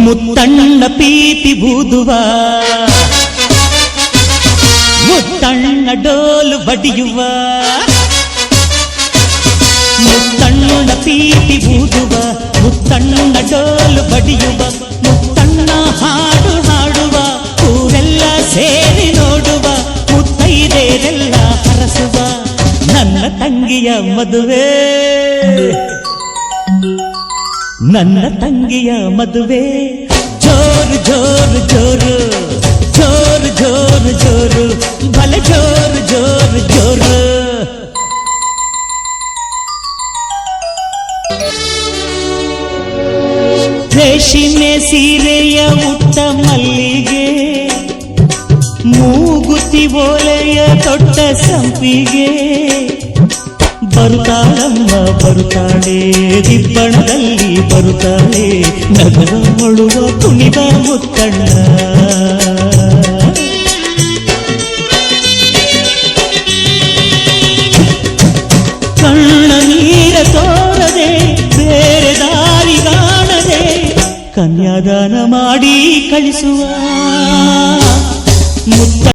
ಮುತ್ತಣ್ಣ ಪೀಪಿ ಬೂದುವ ಮುತ್ತಣ್ಣ ಡೋಲು ಬಡಿಯುವ ಮುತ್ತಣ್ಣ ಪೀಪಿ ಬೂದುವ ಮುತ್ತಣ್ಣ ಡೋಲು ಬಡಿಯುವ ಮುತ್ತಣ್ಣ ಹಾಡು ಹಾಡುವ ಊರೆಲ್ಲ ಸೇರಿ ನೋಡುವ ಮುತ್ತೈದೆರೆಲ್ಲ ಹರಸುವ ನನ್ನ ತಂಗಿಯ ಮದುವೆ ನನ್ನ ತಂಗಿಯ ಮದುವೆ ಜೋರು ಜೋರು ಜೋರು ಜೋರು ಜೋರು ಜೋರು ಭಲೆ ಜೋರು ಜೋರು ಜೋರು ರೇಷ್ಮೆ ಸೀರೆಯ ಉಟ್ಟ ಮಲ್ಲಿಗೆ ಮೂಗುತಿ ಓಲೆಯ ತೊಟ್ಟ ಸಂಪಿಗೆ ಬರುತ್ತಾಳಮ್ಮ ಬರುತ್ತಾಳೆ ದಿಬ್ಬಣದಲ್ಲಿ ಬರುತ್ತಾಳೆ ನಗರ ಮೊಳುವ ಕುಣಿವ ಮುತ್ತಣ್ಣ ಕಣ್ಣ ನೀರ ತೋರದೆ ಬೇರೆ ದಾರಿ ಕಾಣದೆ ಕನ್ಯಾದಾನ ಮಾಡಿ ಕಳಿಸುವ ಮುತ್ತ